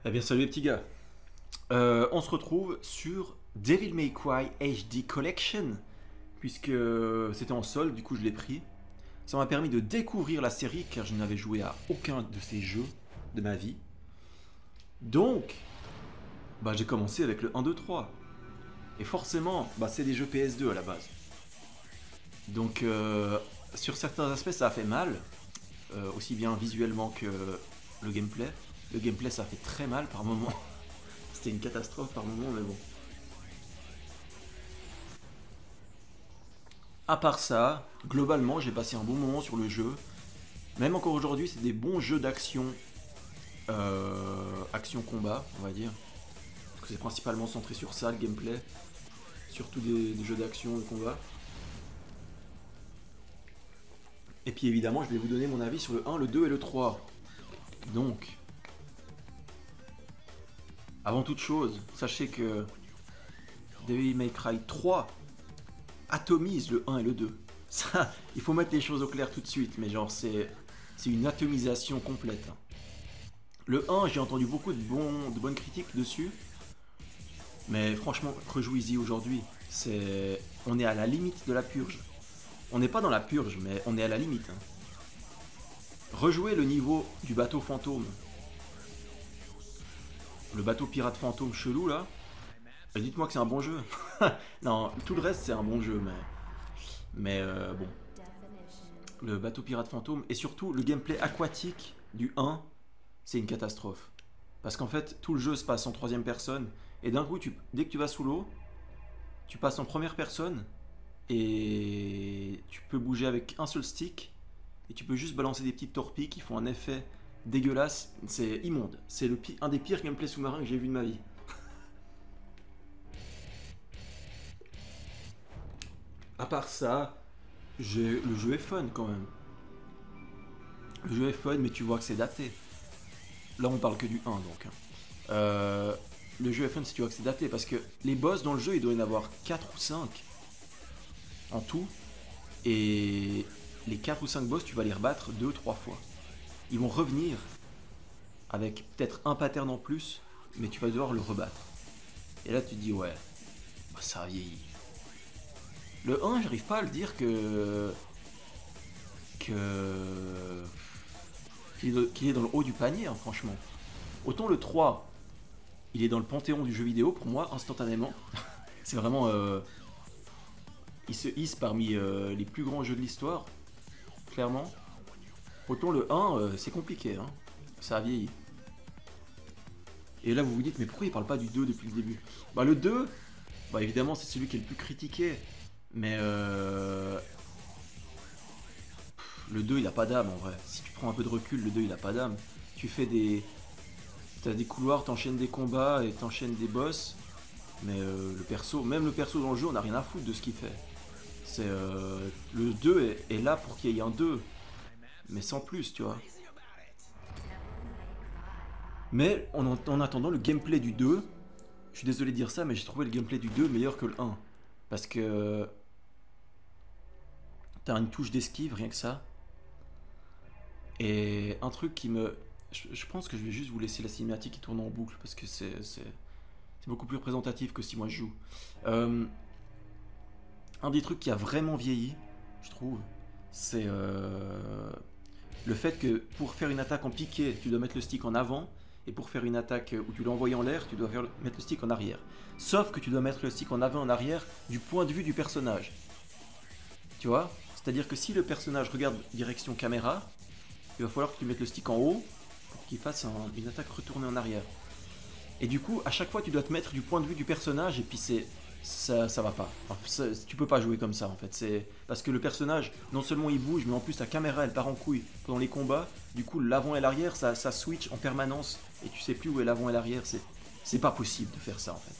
Eh bien salut les petits gars. On se retrouve sur Devil May Cry HD Collection, puisque c'était en solde, du coup je l'ai pris. Ça m'a permis de découvrir la série car je n'avais joué à aucun de ces jeux de ma vie. Donc, j'ai commencé avec le 1, 2, 3. Et forcément, c'est des jeux PS2 à la base. Donc sur certains aspects ça a fait mal, aussi bien visuellement que le gameplay. Le gameplay ça a fait très mal par moments. C'était une catastrophe par moment, mais bon. À part ça, globalement, j'ai passé un bon moment sur le jeu. Même encore aujourd'hui, c'est des bons jeux d'action, action-combat, on va dire. Parce que c'est principalement centré sur ça, le gameplay. Surtout des jeux d'action et combat. Et puis évidemment, je vais vous donner mon avis sur le 1, le 2 et le 3. Donc, avant toute chose, sachez que Devil May Cry 3 atomise le 1 et le 2. Ça, il faut mettre les choses au clair tout de suite, mais genre c'est une atomisation complète. Le 1, j'ai entendu beaucoup de bonnes critiques dessus, mais franchement, rejouez-y aujourd'hui. On est à la limite de la purge. On n'est pas dans la purge, mais on est à la limite. Rejouez le niveau du bateau fantôme. Le bateau pirate fantôme chelou là. Dites-moi que c'est un bon jeu. Non, tout le reste c'est un bon jeu, mais bon. Le bateau pirate fantôme et surtout le gameplay aquatique du 1, c'est une catastrophe. Parce qu'en fait, tout le jeu se passe en troisième personne et d'un coup, dès que tu vas sous l'eau, tu passes en première personne et tu peux bouger avec un seul stick et tu peux juste balancer des petites torpilles qui font un effet dégueulasse. C'est immonde. C'est un des pires gameplays sous-marins que j'ai vu de ma vie. À part ça, le jeu est fun quand même. Le jeu est fun, mais tu vois que c'est daté. Là, on parle que du 1 donc. Le jeu est fun si tu vois que c'est daté, parce que les boss dans le jeu, il doit y en avoir 4 ou 5 en tout. Et les 4 ou 5 boss, tu vas les rebattre 2-3 fois. Ils vont revenir avec peut-être un pattern en plus, mais tu vas devoir le rebattre. Et là, tu te dis, ouais, ça a vieilli. Le 1, j'arrive pas à le dire qu'il est dans le haut du panier, hein, franchement. Autant le 3, il est dans le panthéon du jeu vidéo pour moi, instantanément. C'est vraiment... il se hisse parmi les plus grands jeux de l'histoire, clairement. Autant le 1, c'est compliqué, hein. Ça a vieilli. Et là, vous vous dites, mais pourquoi il parle pas du 2 depuis le début? Le 2, évidemment, c'est celui qui est le plus critiqué. Mais le 2 il a pas d'âme en vrai. Si tu prends un peu de recul, le 2 il a pas d'âme. Tu fais t'as des couloirs, t'enchaînes des combats et t'enchaînes des boss. Mais même le perso dans le jeu, on n'a rien à foutre de ce qu'il fait. Le 2 est là pour qu'il y ait un 2. Mais sans plus, tu vois. Mais en attendant, le gameplay du 2, je suis désolé de dire ça, mais j'ai trouvé le gameplay du 2 meilleur que le 1. Parce que t'as une touche d'esquive, rien que ça. Et un truc qui me... Je pense que je vais juste vous laisser la cinématique qui tourne en boucle, parce que c'est beaucoup plus représentatif que si moi je joue. Un des trucs qui a vraiment vieilli, je trouve, c'est le fait que pour faire une attaque en piqué, tu dois mettre le stick en avant, et pour faire une attaque où tu dois envoyer en l'air, tu dois mettre le stick en arrière. Sauf que tu dois mettre le stick en avant et en arrière du point de vue du personnage. Tu vois? C'est-à-dire que si le personnage regarde direction caméra, il va falloir que tu mettes le stick en haut pour qu'il fasse une attaque retournée en arrière. Et du coup, à chaque fois, tu dois te mettre du point de vue du personnage, et puis ça va pas. Enfin, tu peux pas jouer comme ça en fait. C'est parce que le personnage, non seulement il bouge, mais en plus la caméra elle part en couille pendant les combats. Du coup, l'avant et l'arrière, ça switch en permanence, et tu sais plus où est l'avant et l'arrière. C'est pas possible de faire ça en fait.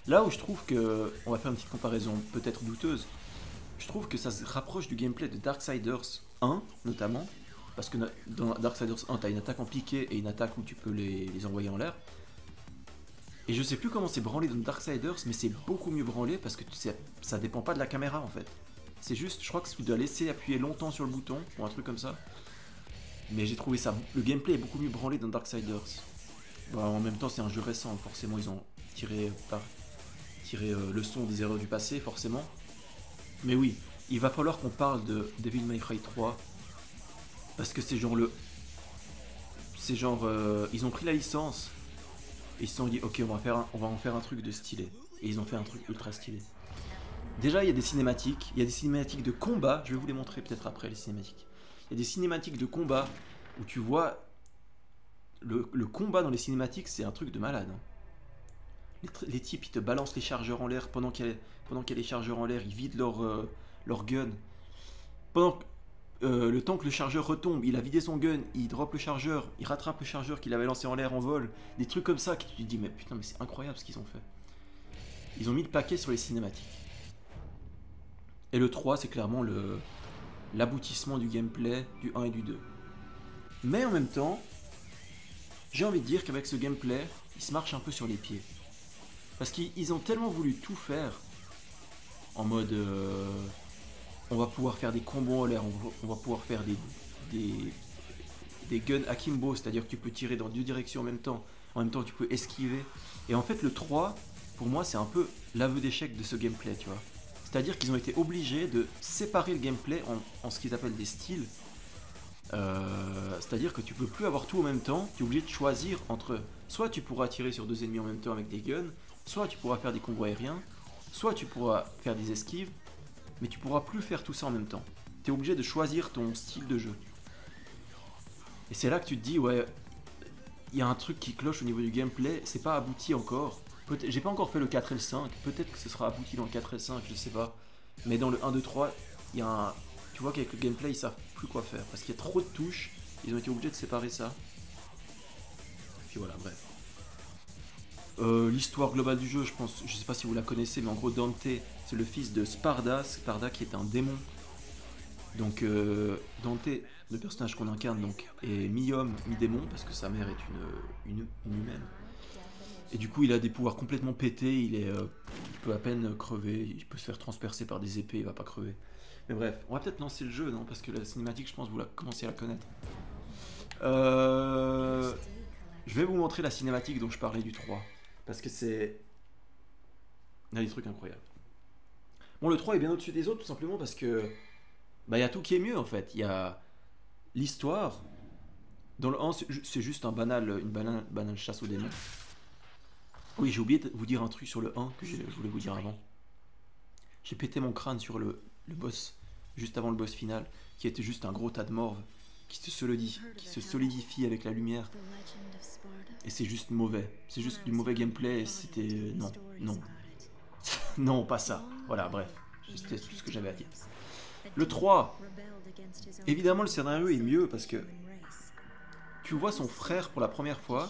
Là où je trouve que, on va faire une petite comparaison peut-être douteuse, je trouve que ça se rapproche du gameplay de Darksiders 1 notamment, parce que dans Darksiders 1 t'as une attaque en piqué et une attaque où tu peux les envoyer en l'air. Et je sais plus comment c'est branlé dans Darksiders, mais c'est beaucoup mieux branlé parce que ça dépend pas de la caméra en fait. C'est juste, je crois que tu dois laisser appuyer longtemps sur le bouton ou un truc comme ça. Mais j'ai trouvé ça, le gameplay est beaucoup mieux branlé dans Darksiders. Bon, en même temps, c'est un jeu récent, forcément, ils ont tiré leçon des erreurs du passé, forcément. Mais oui, il va falloir qu'on parle de Devil May Cry 3, parce que c'est genre le... C'est genre... ils ont pris la licence, et ils se sont dit, ok, on va en faire un truc de stylé. Et ils ont fait un truc ultra stylé. Déjà, il y a des cinématiques. Il y a des cinématiques de combat. Je vais vous les montrer peut-être après, les cinématiques. Il y a des cinématiques de combat où tu vois... Le combat dans les cinématiques, c'est un truc de malade. Hein. Les types, ils te balancent les chargeurs en l'air pendant qu'il y a les chargeurs en l'air. Ils vident leur gun. Pendant le temps que le chargeur retombe, il a vidé son gun. Il drop le chargeur. Il rattrape le chargeur qu'il avait lancé en l'air en vol. Des trucs comme ça que tu te dis, mais putain, mais c'est incroyable ce qu'ils ont fait. Ils ont mis le paquet sur les cinématiques. Et le 3, c'est clairement l'aboutissement du gameplay du 1 et du 2. Mais en même temps, j'ai envie de dire qu'avec ce gameplay, ils se marchent un peu sur les pieds. Parce qu'ils ont tellement voulu tout faire, en mode... on va pouvoir faire des combos en l'air, on va pouvoir faire des guns akimbo, c'est-à-dire que tu peux tirer dans deux directions en même temps tu peux esquiver. Et en fait le 3, pour moi c'est un peu l'aveu d'échec de ce gameplay, tu vois. C'est-à-dire qu'ils ont été obligés de séparer le gameplay en ce qu'ils appellent des styles. C'est-à-dire que tu peux plus avoir tout en même temps, tu es obligé de choisir entre... Soit tu pourras tirer sur deux ennemis en même temps avec des guns, soit tu pourras faire des combos aériens, soit tu pourras faire des esquives, mais tu pourras plus faire tout ça en même temps. Tu es obligé de choisir ton style de jeu. Et c'est là que tu te dis, ouais, il y a un truc qui cloche au niveau du gameplay, c'est pas abouti encore. J'ai pas encore fait le 4 et le 5, peut-être que ce sera abouti dans le 4 et le 5, je sais pas. Mais dans le 1, 2, 3, il y a un... Tu vois qu'avec le gameplay, ils savent plus quoi faire, parce qu'il y a trop de touches, ils ont été obligés de séparer ça. Et puis voilà, bref. L'histoire globale du jeu, je sais pas si vous la connaissez, mais en gros Dante, c'est le fils de Sparda qui est un démon. Donc Dante, le personnage qu'on incarne, donc, est mi-homme, mi-démon, parce que sa mère est une humaine. Et du coup il a des pouvoirs complètement pétés, il peut à peine crever, il peut se faire transpercer par des épées, il va pas crever. Mais bref, on va peut-être lancer le jeu, non? Parce que la cinématique, je pense que vous commencez à la connaître. Je vais vous montrer la cinématique dont je parlais du 3. Parce que c'est... Il y a des trucs incroyables. Bon, le 3 est bien au-dessus des autres, tout simplement parce que... Bah, il y a tout qui est mieux, en fait. Il y a l'histoire. Dans le 1, c'est juste une banale chasse aux démons. Oui, j'ai oublié de vous dire un truc sur le 1 que je voulais vous dire avant. J'ai pété mon crâne sur le boss, juste avant le boss final, qui était juste un gros tas de morve qui se solidifie avec la lumière. Et c'est juste mauvais. C'est juste du mauvais gameplay et c'était... Non, non. Non, pas ça. Voilà, bref. C'était tout ce que j'avais à dire. Le 3. Évidemment, le scénario est mieux parce que tu vois son frère pour la première fois.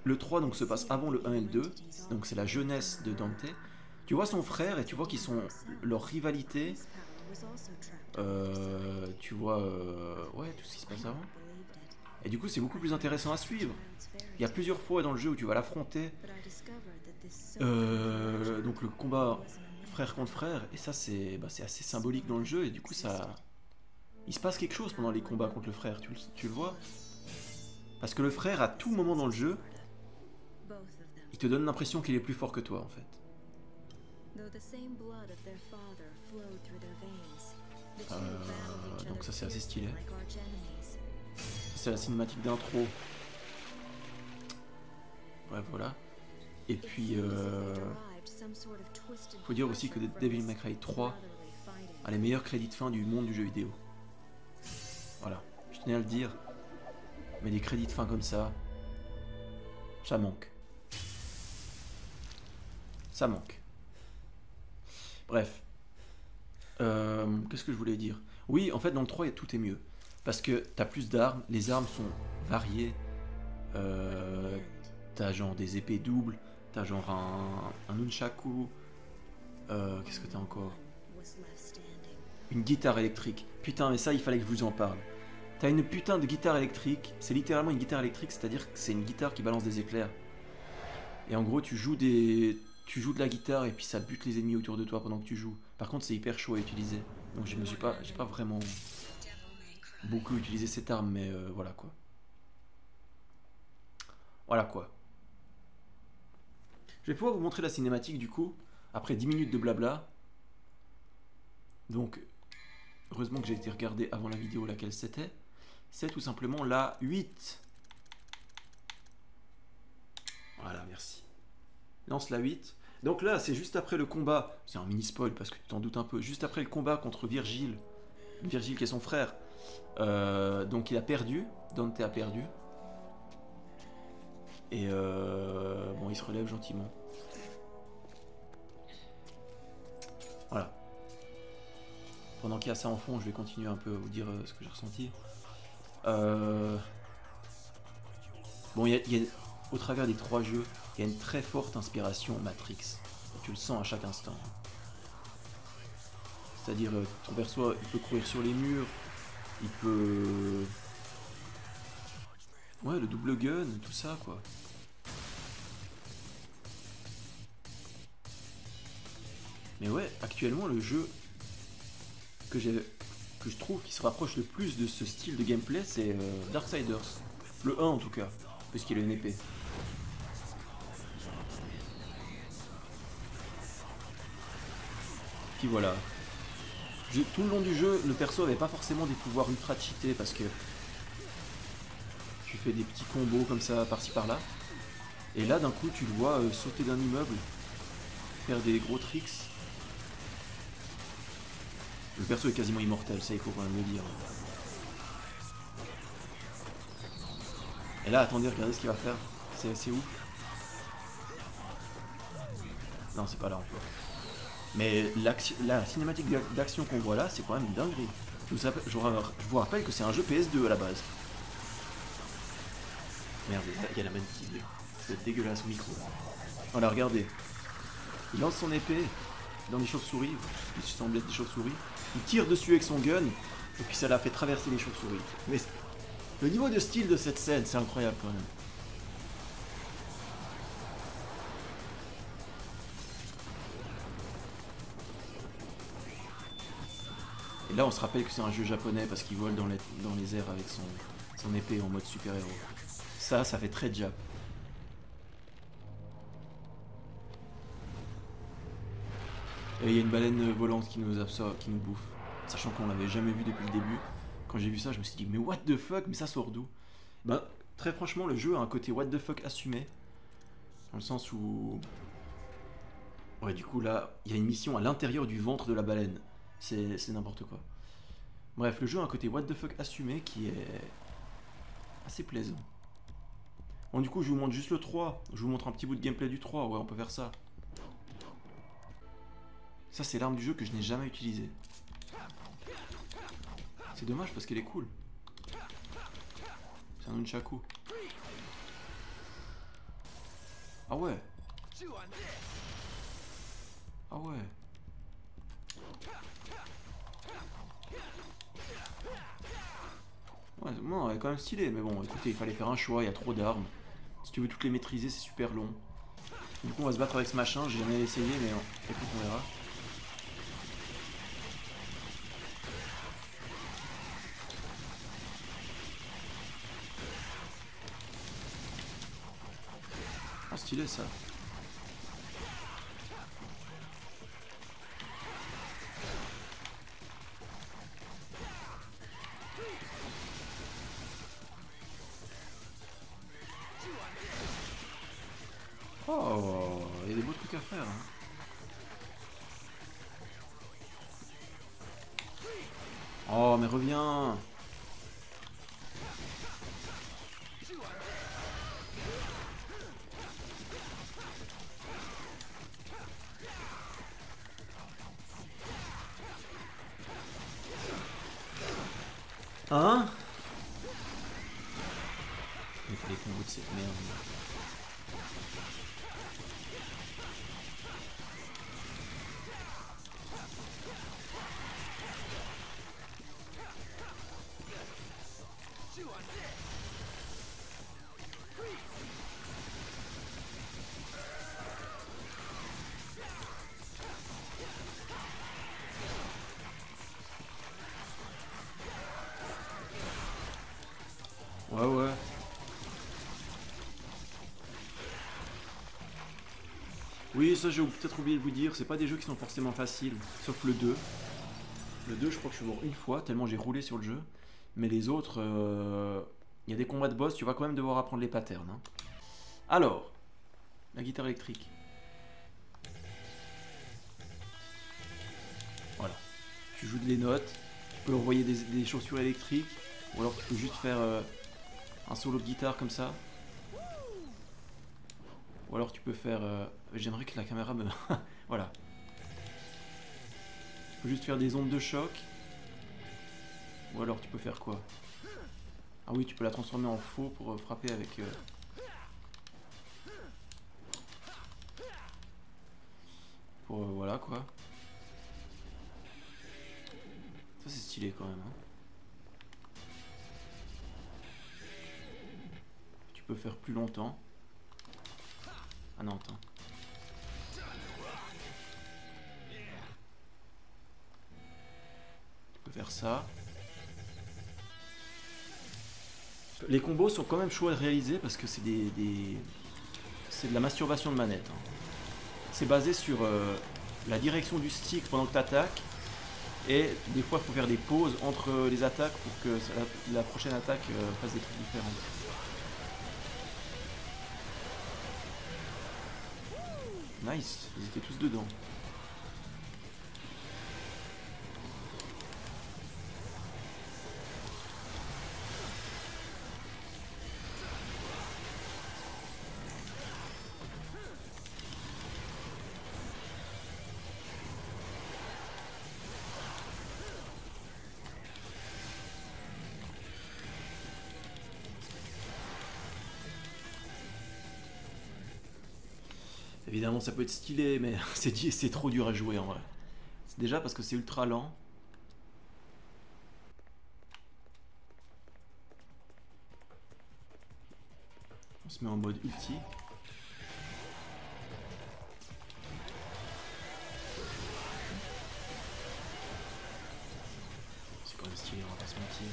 Le 3 donc, se passe avant le 1 et le 2. Donc c'est la jeunesse de Dante. Tu vois son frère et tu vois qu'ils sont... Leur rivalité... tu vois... ouais, tout ce qui se passe avant. Et du coup, c'est beaucoup plus intéressant à suivre. Il y a plusieurs fois dans le jeu où tu vas l'affronter. Donc le combat frère contre frère. Et ça, c'est assez symbolique dans le jeu. Et du coup, ça... Il se passe quelque chose pendant les combats contre le frère. Tu le vois? Parce que le frère, à tout moment dans le jeu, il te donne l'impression qu'il est plus fort que toi, en fait. Donc ça, c'est assez stylé. C'est la cinématique d'intro. Ouais, voilà. Et puis, faut dire aussi que Devil May Cry 3 a les meilleurs crédits de fin du monde du jeu vidéo. Voilà, je tenais à le dire. Mais des crédits de fin comme ça manque. Ça manque. Bref. Qu'est-ce que je voulais dire? Oui, en fait, dans le 3, tout est mieux. Parce que t'as plus d'armes, les armes sont variées. T'as genre des épées doubles, t'as genre un nunchaku. Qu'est-ce que t'as encore? Une guitare électrique. Putain, mais ça, il fallait que je vous en parle. T'as une putain de guitare électrique. C'est littéralement une guitare électrique, c'est-à-dire que c'est une guitare qui balance des éclairs. Et en gros, tu joues de la guitare et puis ça bute les ennemis autour de toi pendant que tu joues. Par contre, c'est hyper chaud à utiliser. Donc j'ai pas vraiment beaucoup utilisé cette arme, mais voilà quoi. Voilà quoi. Je vais pouvoir vous montrer la cinématique du coup, après 10 minutes de blabla. Donc, heureusement que j'ai été regardé avant la vidéo laquelle c'était. C'est tout simplement la 8. Voilà, merci. Lance la 8. Donc là, c'est juste après le combat. C'est un mini spoil parce que tu t'en doutes un peu. Juste après le combat contre Virgile. Virgile qui est son frère. Donc il a perdu. Dante a perdu. Et bon, il se relève gentiment. Voilà. Pendant qu'il y a ça en fond, je vais continuer un peu à vous dire ce que j'ai ressenti. Bon, au travers des 3 jeux, il y a une très forte inspiration Matrix. Et tu le sens à chaque instant. C'est-à-dire, ton perso, il peut courir sur les murs, il peut... Ouais, le double gun, tout ça, quoi. Mais ouais, actuellement, le jeu que je trouve qui se rapproche le plus de ce style de gameplay, c'est Darksiders. Le 1 en tout cas, puisqu'il a une épée. Puis voilà. Tout le long du jeu, le perso avait pas forcément des pouvoirs ultra cheatés parce que tu fais des petits combos comme ça par-ci par-là. Et là d'un coup tu le vois sauter d'un immeuble, faire des gros tricks. Le perso est quasiment immortel, ça il faut quand même le dire. Et là attendez, regardez ce qu'il va faire. C'est assez ouf. Non, c'est pas là encore. Mais la cinématique d'action qu'on voit là, c'est quand même une dinguerie. Je vous rappelle que c'est un jeu PS2 à la base. Merde, il y a la même qui... C'est dégueulasse au micro. Voilà, regardez. Il lance son épée dans des chauves-souris, ce qui semble être des chauves-souris. Il tire dessus avec son gun, et puis ça l'a fait traverser les chauves-souris. Mais le niveau de style de cette scène, c'est incroyable quand même. Et là, on se rappelle que c'est un jeu japonais parce qu'il vole dans les airs avec son épée en mode super-héros. Ça fait très Jap. Et il y a une baleine volante qui nous absorbe, qui nous bouffe. Sachant qu'on l'avait jamais vu depuis le début. Quand j'ai vu ça, je me suis dit, mais what the fuck, mais ça sort d'où? Ben, très franchement, le jeu a un côté what the fuck assumé. Dans le sens où... Ouais, du coup, là, il y a une mission à l'intérieur du ventre de la baleine. C'est n'importe quoi. Bref, le jeu a un côté what the fuck assumé qui est assez plaisant. Bon, du coup, je vous montre juste le 3. Je vous montre un petit bout de gameplay du 3. Ouais, on peut faire ça. Ça, c'est l'arme du jeu que je n'ai jamais utilisée. C'est dommage parce qu'elle est cool. C'est un nunchaku. Ah ouais. Ah ouais. Ouais, non, elle est quand même stylée, mais bon, écoutez, il fallait faire un choix, il y a trop d'armes. Si tu veux toutes les maîtriser, c'est super long. Du coup, on va se battre avec ce machin, j'ai jamais essayé, mais écoute, on verra. Ah, stylé ça. Oh, il y a des beaux trucs à faire. Hein. Oh, mais reviens. Hein? Les combos de cette merde. Ouais, ouais. Oui, ça j'ai peut-être oublié de vous dire, c'est pas des jeux qui sont forcément faciles, sauf le 2. Le 2, je crois que je suis mort une fois, tellement j'ai roulé sur le jeu. Mais les autres, il y a des combats de boss, tu vas quand même devoir apprendre les patterns. Hein. Alors, la guitare électrique. Voilà. Tu joues des notes, tu peux envoyer des chaussures électriques, ou alors tu peux juste faire un solo de guitare comme ça. Ou alors tu peux faire... J'aimerais que la caméra me... voilà. Tu peux juste faire des ondes de choc. Ou alors tu peux faire quoi? Ah oui, tu peux la transformer en faux pour frapper avec... Pour voilà quoi. Ça c'est stylé quand même. Hein. Tu peux faire plus longtemps. Ah non, attends. Tu peux faire ça. Les combos sont quand même chauds à réaliser parce que c'est c'est de la masturbation de manette. Hein. C'est basé sur la direction du stick pendant que tu attaques. Et des fois il faut faire des pauses entre les attaques pour que la prochaine attaque fasse des trucs différents. Nice, ils étaient tous dedans. Évidemment ça peut être stylé mais c'est trop dur à jouer en vrai. C'est déjà parce que c'est ultra lent. On se met en mode ulti. C'est quand même stylé, on va pas se mentir.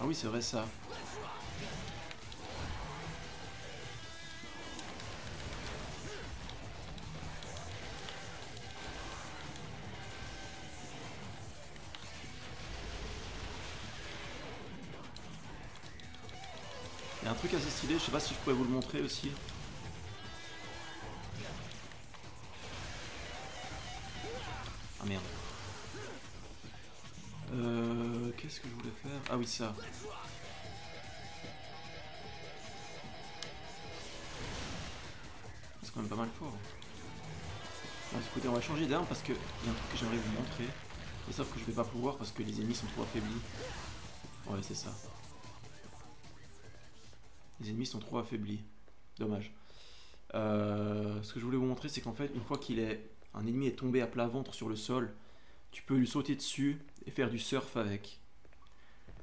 Ah oui, c'est vrai ça. Il y a un truc assez stylé, je sais pas si je pourrais vous le montrer aussi. Ah merde. Qu'est-ce que je voulais faire? Ah oui, ça. C'est quand même pas mal fort. Bon, écoutez, on va changer d'arme parce qu'il y a un truc que j'aimerais vous montrer. Et sauf que je vais pas pouvoir parce que les ennemis sont trop affaiblis. Ouais, c'est ça. Les ennemis sont trop affaiblis. Dommage. Ce que je voulais vous montrer, c'est qu'en fait, une fois un ennemi est tombé à plat ventre sur le sol, tu peux lui sauter dessus et faire du surf avec.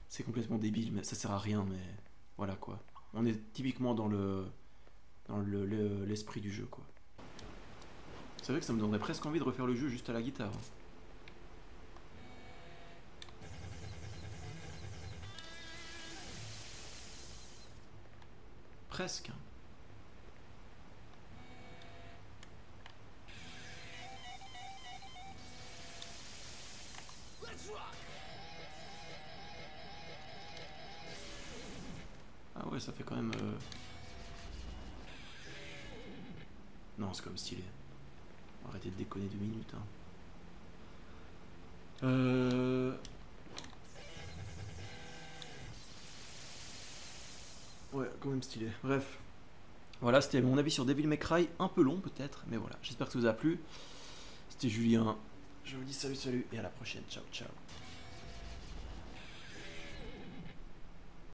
C'est complètement débile, mais ça sert à rien, mais voilà quoi. On est typiquement dans l'esprit du jeu quoi. C'est vrai que ça me donnerait presque envie de refaire le jeu juste à la guitare. Presque. Ah ouais, ça fait quand même... Non, c'est quand même stylé. Arrêtez de déconner 2 minutes. Hein. Ouais, quand même stylé. Bref. Voilà, c'était mon avis sur Devil May Cry. Un peu long peut-être, mais voilà. J'espère que ça vous a plu. C'était Julien. Je vous dis salut et à la prochaine. Ciao, ciao.